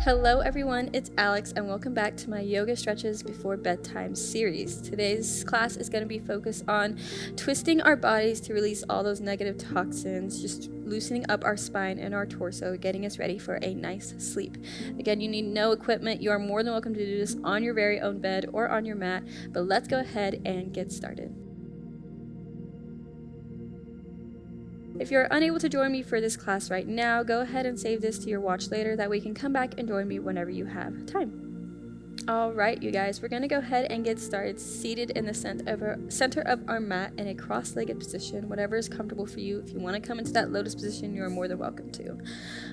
Hello everyone, it's Alex and welcome back to my Yoga Stretches Before Bedtime series. Today's class is going to be focused on twisting our bodies to release all those negative toxins, just loosening up our spine and our torso, getting us ready for a nice sleep. Again, you need no equipment. You are more than welcome to do this on your very own bed or on your mat, but let's go ahead and get started. If you're unable to join me for this class right now, go ahead and save this to your watch later. That way you can come back and join me whenever you have time. All right, you guys, we're going to go ahead and get started seated in the center of our mat in a cross-legged position, whatever is comfortable for you. If you want to come into that lotus position, you're more than welcome to.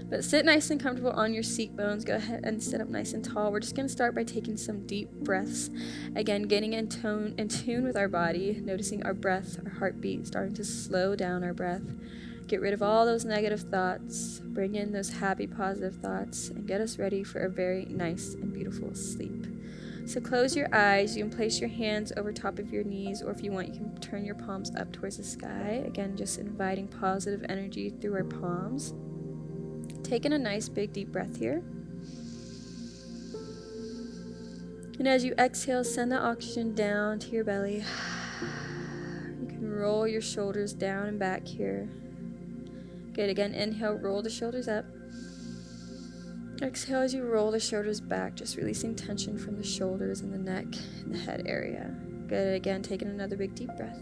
But sit nice and comfortable on your seat bones. Go ahead and sit up nice and tall. We're just going to start by taking some deep breaths. Again, getting in tune with our body, noticing our breath, our heartbeat, starting to slow down our breath. Get rid of all those negative thoughts, bring in those happy, positive thoughts, and get us ready for a very nice and beautiful sleep. So close your eyes. You can place your hands over top of your knees, or if you want, you can turn your palms up towards the sky. Again, just inviting positive energy through our palms. Taking a nice, big, deep breath here. And as you exhale, send the oxygen down to your belly. You can roll your shoulders down and back here. Good. Again, inhale, roll the shoulders up. Exhale as you roll the shoulders back, just releasing tension from the shoulders and the neck and the head area. Good. Again, taking another big deep breath.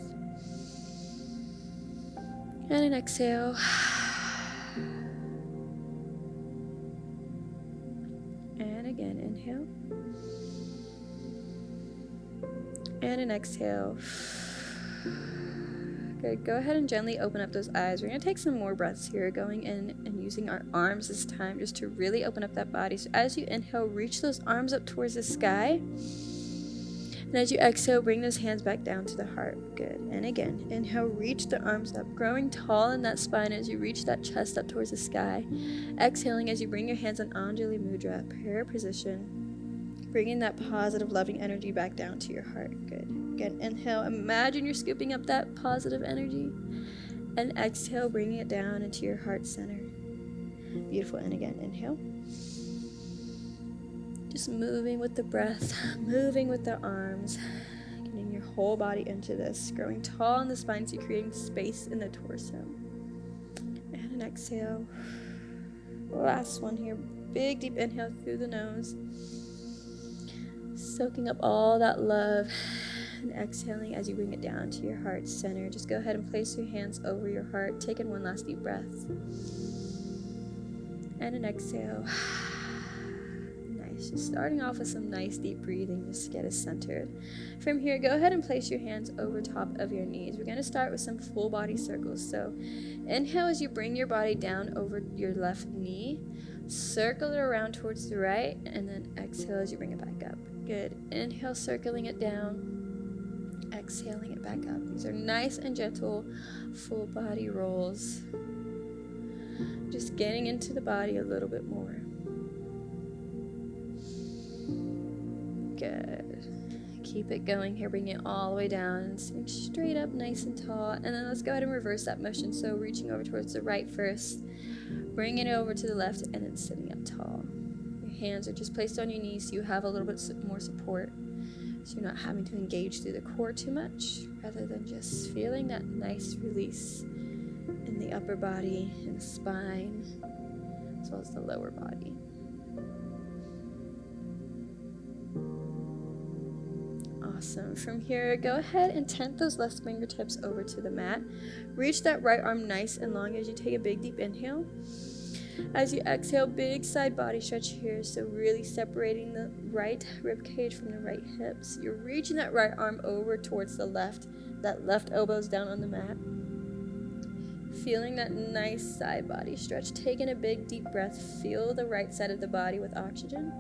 And an exhale. And again, inhale. And an exhale. Good. Go ahead and gently open up those eyes. We're going to take some more breaths here, going in and using our arms this time just to really open up that body. So as you inhale, reach those arms up towards the sky. And as you exhale, bring those hands back down to the heart. Good. And again, inhale, reach the arms up, growing tall in that spine as you reach that chest up towards the sky. Exhaling as you bring your hands on Anjali Mudra, prayer position, bringing that positive, loving energy back down to your heart. Good. Again, inhale, imagine you're scooping up that positive energy. And exhale, bringing it down into your heart center. Beautiful. And again, inhale. Just moving with the breath, moving with the arms, getting your whole body into this, growing tall in the spine, so you're creating space in the torso. And an exhale. Last one here. Big, deep inhale through the nose. Soaking up all that love. And exhaling as you bring it down to your heart center. Just go ahead and place your hands over your heart. Take in one last deep breath. And an exhale. Nice. Just starting off with some nice deep breathing just to get us centered. From here, go ahead and place your hands over top of your knees. We're going to start with some full body circles. So inhale as you bring your body down over your left knee. Circle it around towards the right. And then exhale as you bring it back up. Good. Inhale, circling it down. Exhaling it back up. These are nice and gentle full body rolls. Just getting into the body a little bit more. Good. Keep it going here. Bring it all the way down and sitting straight up nice and tall. And then let's go ahead and reverse that motion. So reaching over towards the right first. Bring it over to the left and then sitting up tall. Your hands are just placed on your knees so you have a little bit more support. So you're not having to engage through the core too much, rather than just feeling that nice release in the upper body, in the spine, as well as the lower body. Awesome. From here, go ahead and tent those left fingertips over to the mat. Reach that right arm nice and long as you take a big deep inhale. As you exhale, big side body stretch here. So really separating the right rib cage from the right hips. You're reaching that right arm over towards the left. That left elbow's down on the mat. Feeling that nice side body stretch. Taking a big deep breath. Feel the right side of the body with oxygen.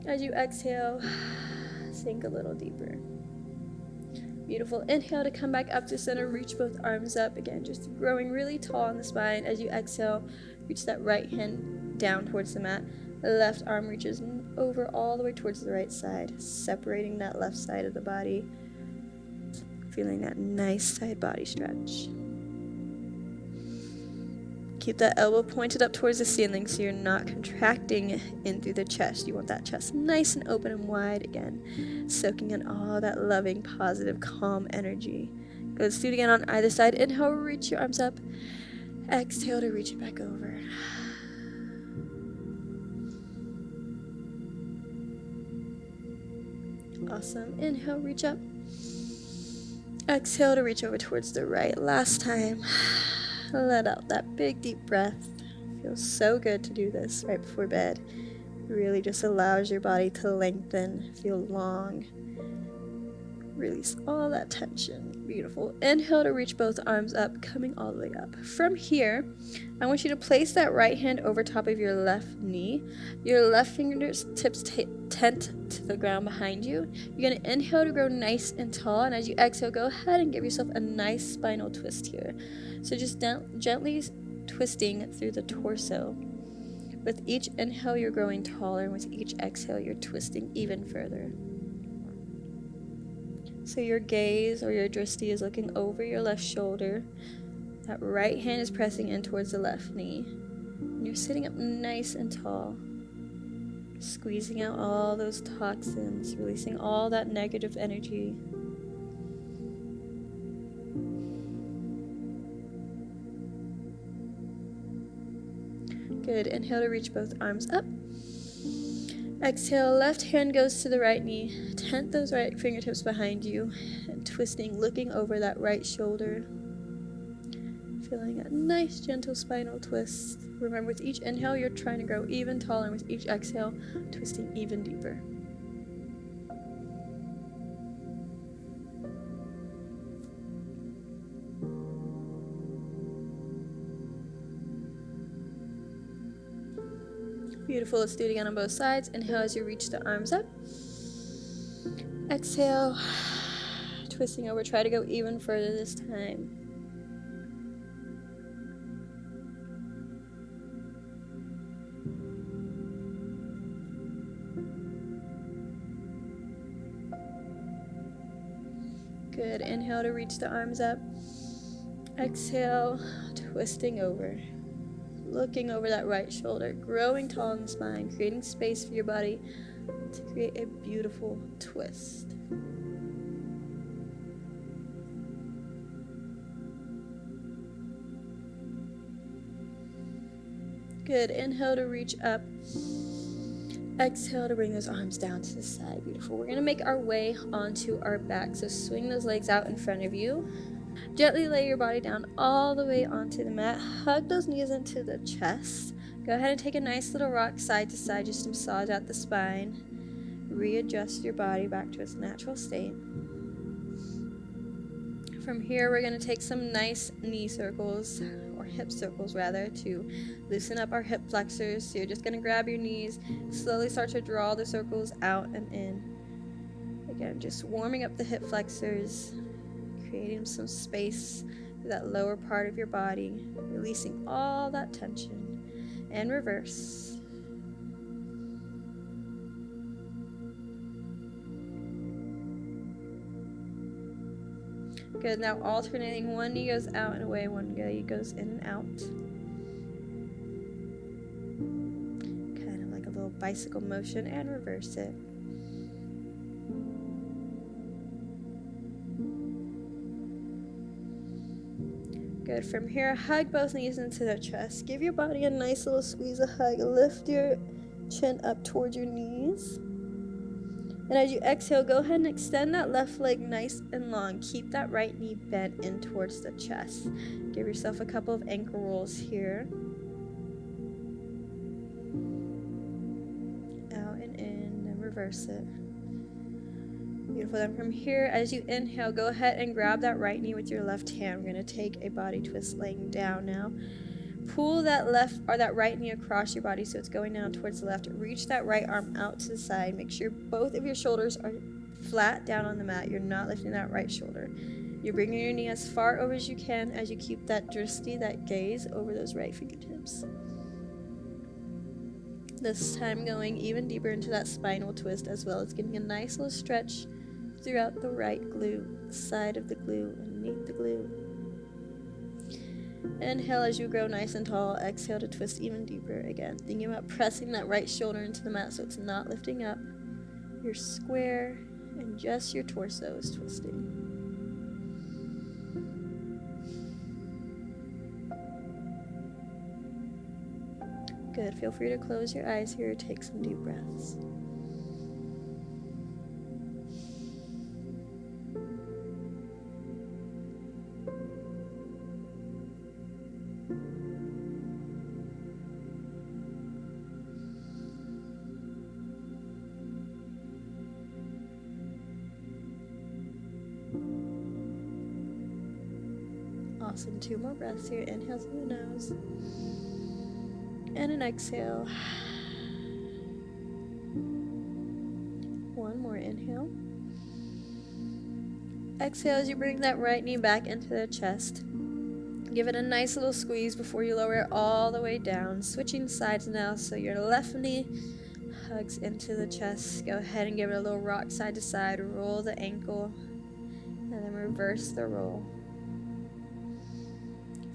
As you exhale, sink a little deeper. Beautiful. Inhale to come back up to center. Reach both arms up. Again, just growing really tall in the spine. As you exhale, reach that right hand down towards the mat. The left arm reaches over all the way towards the right side, separating that left side of the body. Feeling that nice side body stretch. Keep that elbow pointed up towards the ceiling so you're not contracting in through the chest. You want that chest nice and open and wide again, soaking in all that loving, positive, calm energy. Good. Let's do it again on either side. Inhale, reach your arms up. Exhale to reach it back over. Awesome. Inhale, reach up. Exhale to reach over towards the right. Last time. Let out that big deep breath. Feels so good to do this right before bed. Really just allows your body to lengthen, feel long. Release all that tension. Beautiful. Inhale to reach both arms up, coming all the way up. From here, I want you to place that right hand over top of your left knee. Your left fingertips tent to the ground behind you. You're going to inhale to grow nice and tall, and as you exhale, go ahead and give yourself a nice spinal twist here. So just gently twisting through the torso. With each inhale, you're growing taller, and with each exhale, you're twisting even further. So your gaze or your drishti is looking over your left shoulder. That right hand is pressing in towards the left knee. And you're sitting up nice and tall. Squeezing out all those toxins, releasing all that negative energy. Good. Inhale to reach both arms up. Exhale, left hand goes to the right knee. Tent those right fingertips behind you and twisting, looking over that right shoulder. Feeling a nice gentle spinal twist. Remember, with each inhale, you're trying to grow even taller, and with each exhale, twisting even deeper. Beautiful. Let's do it again on both sides. Inhale as you reach the arms up. Exhale. Twisting over. Try to go even further this time. Good. Inhale to reach the arms up. Exhale. Twisting over. Looking over that right shoulder, growing tall in the spine, creating space for your body to create a beautiful twist. Good. Inhale to reach up. Exhale to bring those arms down to the side. Beautiful. We're going to make our way onto our back. So swing those legs out in front of you. Gently lay your body down all the way onto the mat. Hug those knees into the chest. Go ahead and take a nice little rock side to side just to massage out the spine. Readjust your body back to its natural state. From here, we're going to take some nice knee circles, or hip circles rather, to loosen up our hip flexors. So you're just going to grab your knees, slowly start to draw the circles out and in. Again, just warming up the hip flexors, creating some space for that lower part of your body, releasing all that tension, and reverse. Good. Now alternating, one knee goes out and away, one knee goes in and out. Kind of like a little bicycle motion, and reverse it. Good. From here, hug both knees into the chest. Give your body a nice little squeeze, a hug. Lift your chin up towards your knees. And as you exhale, go ahead and extend that left leg nice and long. Keep that right knee bent in towards the chest. Give yourself a couple of ankle rolls here. Out and in, and reverse it. Beautiful. Then from here, as you inhale, go ahead and grab that right knee with your left hand. We're going to take a body twist laying down now. Pull that left or that right knee across your body so it's going down towards the left. Reach that right arm out to the side. Make sure both of your shoulders are flat down on the mat. You're not lifting that right shoulder. You're bringing your knee as far over as you can as you keep that drishti, that gaze, over those right fingertips. This time going even deeper into that spinal twist, as well as getting a nice little stretch throughout the right glute, side of the glute, underneath the glute. Inhale as you grow nice and tall. Exhale to twist even deeper. Again, thinking about pressing that right shoulder into the mat so it's not lifting up. You're square and just your torso is twisting. Good. Feel free to close your eyes here. Take some deep breaths. Awesome. 2 more breaths here. Inhale through the nose. And an exhale. 1 more inhale. Exhale as you bring that right knee back into the chest. Give it a nice little squeeze before you lower it all the way down. Switching sides now, so your left knee hugs into the chest. Go ahead and give it a little rock side to side. Roll the ankle, and then reverse the roll.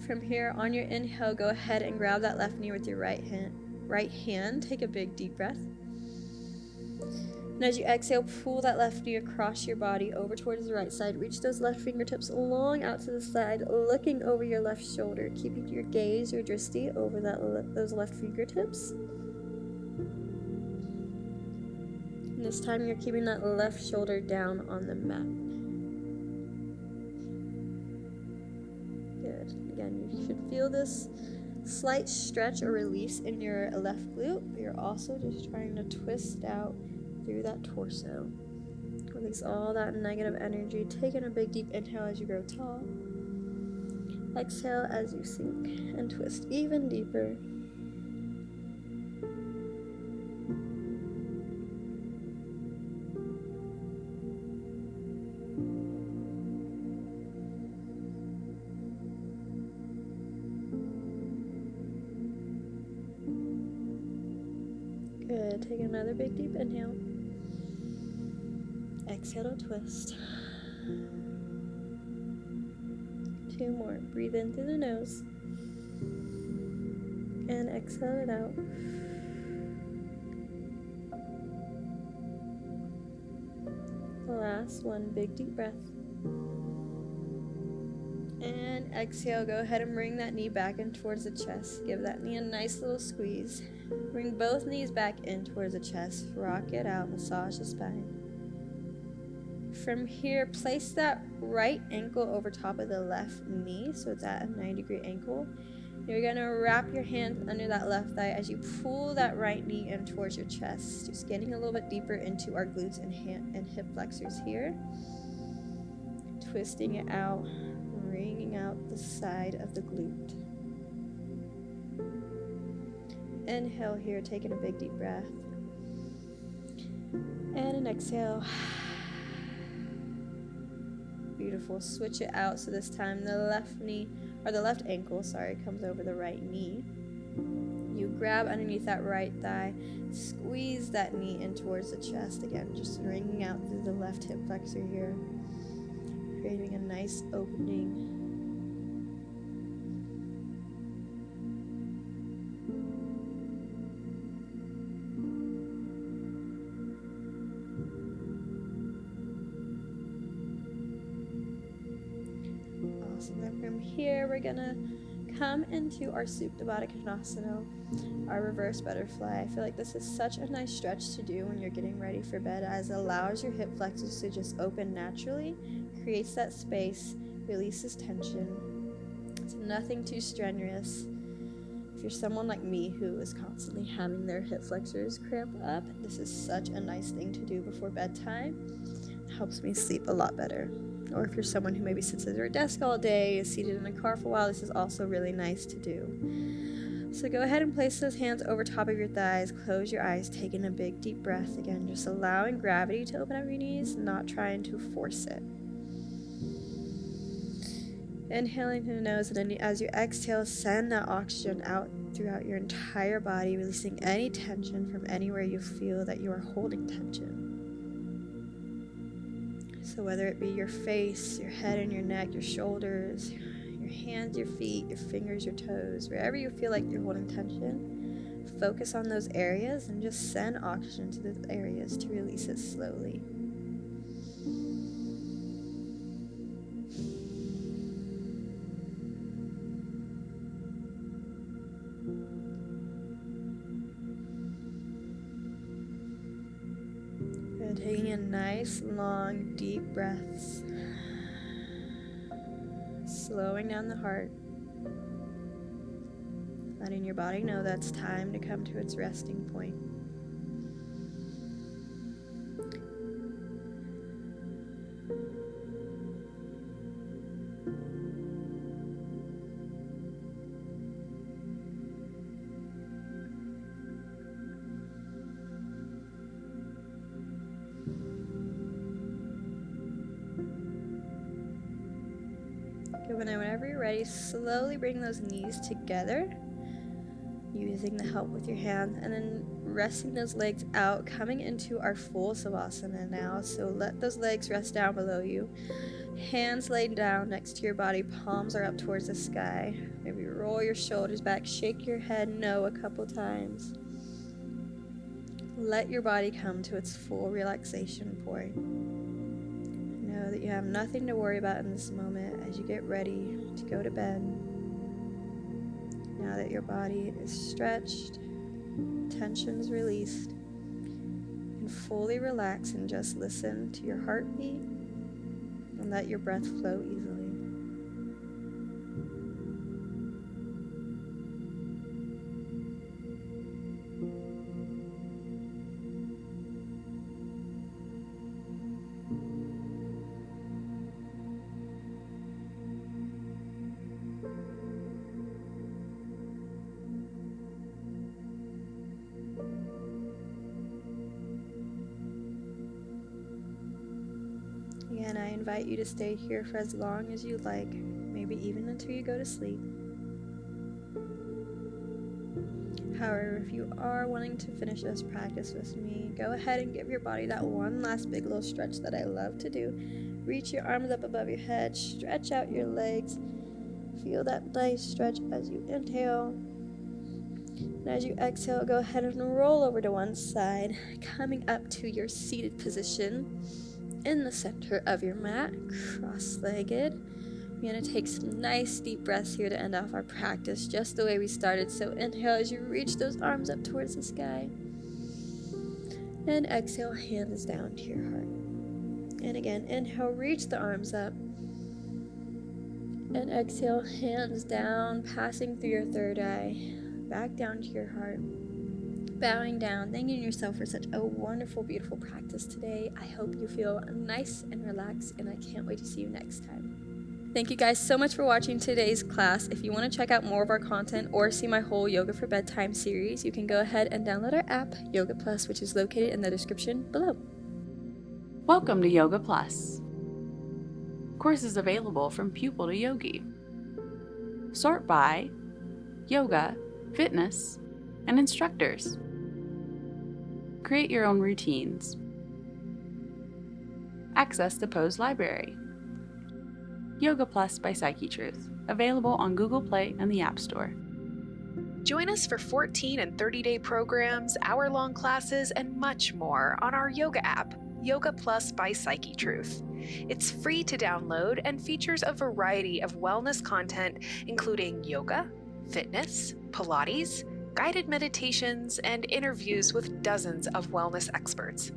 From here, on your inhale, go ahead and grab that left knee with your right hand. Take a big deep breath. And as you exhale, pull that left knee across your body over towards the right side. Reach those left fingertips long out to the side, looking over your left shoulder, keeping your gaze or drishti over those left fingertips. And this time you're keeping that left shoulder down on the mat. Good. Again, you should feel this slight stretch or release in your left glute, but you're also just trying to twist out through that torso. Release all that negative energy. Taking a big deep inhale as you grow tall. Exhale as you sink and twist even deeper. Good. Take another big deep inhale. Exhale to twist. 2 more. Breathe in through the nose. And exhale it out. The last one. Big deep breath. And exhale. Go ahead and bring that knee back in towards the chest. Give that knee a nice little squeeze. Bring both knees back in towards the chest. Rock it out. Massage the spine. From here, place that right ankle over top of the left knee, so it's at a 90-degree angle. You're going to wrap your hands under that left thigh as you pull that right knee in towards your chest. Just getting a little bit deeper into our glutes and hip flexors here. Twisting it out, wringing out the side of the glute. Inhale here, taking a big deep breath. And an exhale. Beautiful. Switch it out. So this time the left ankle, comes over the right knee. You grab underneath that right thigh, squeeze that knee in towards the chest. Again, just wringing out through the left hip flexor here, creating a nice opening. And then from here, we're gonna come into our Supta Baddha Konasana, our reverse butterfly. I feel like this is such a nice stretch to do when you're getting ready for bed, as it allows your hip flexors to just open naturally, creates that space, releases tension. It's nothing too strenuous. If you're someone like me who is constantly having their hip flexors cramp up, this is such a nice thing to do before bedtime. It helps me sleep a lot better. Or if you're someone who maybe sits at their desk all day, is seated in a car for a while, this is also really nice to do. So go ahead and place those hands over top of your thighs, close your eyes, taking a big deep breath. Again, just allowing gravity to open up your knees, not trying to force it. Inhaling through the nose, and then as you exhale, send that oxygen out throughout your entire body, releasing any tension from anywhere you feel that you are holding tension. So whether it be your face, your head and your neck, your shoulders, your hands, your feet, your fingers, your toes, wherever you feel like you're holding tension, focus on those areas and just send oxygen to those areas to release it slowly. And taking in nice, long, deep breaths. Slowing down the heart. Letting your body know that's time to come to its resting point. Whenever you're ready, slowly bring those knees together, using the help with your hand, and then resting those legs out, coming into our full Savasana now. So let those legs rest down below you. Hands laid down next to your body, palms are up towards the sky. Maybe roll your shoulders back, shake your head no a couple times. Let your body come to its full relaxation point. Know that you have nothing to worry about in this moment as you get ready to go to bed. Now that your body is stretched, tension's released, you can fully relax and just listen to your heartbeat and let your breath flow easily. Again, I invite you to stay here for as long as you like, maybe even until you go to sleep. However, if you are wanting to finish this practice with me, go ahead and give your body that one last big little stretch that I love to do. Reach your arms up above your head, stretch out your legs. Feel that nice stretch as you inhale. And as you exhale, go ahead and roll over to one side, coming up to your seated position in the center of your mat, cross-legged. We're going to take some nice deep breaths here to end off our practice just the way we started. So inhale as you reach those arms up towards the sky. And exhale, hands down to your heart. And again, inhale, reach the arms up. And exhale, hands down, passing through your third eye, back down to your heart. Bowing down, thanking yourself for such a wonderful, beautiful practice today. I hope you feel nice and relaxed, and I can't wait to see you next time. Thank you guys so much for watching today's class. If you want to check out more of our content or see my whole Yoga for Bedtime series, you can go ahead and download our app, Yoga Plus, which is located in the description below. Welcome to Yoga Plus. Courses available from pupil to yogi. Sort by yoga, fitness, and instructors. Create your own routines. Access the Pose Library. Yoga Plus by PsycheTruth, available on Google Play and the App Store. Join us for 14 and 30-day programs, hour-long classes, and much more on our yoga app, Yoga Plus by PsycheTruth. It's free to download and features a variety of wellness content, including yoga, fitness, Pilates, guided meditations, and interviews with dozens of wellness experts.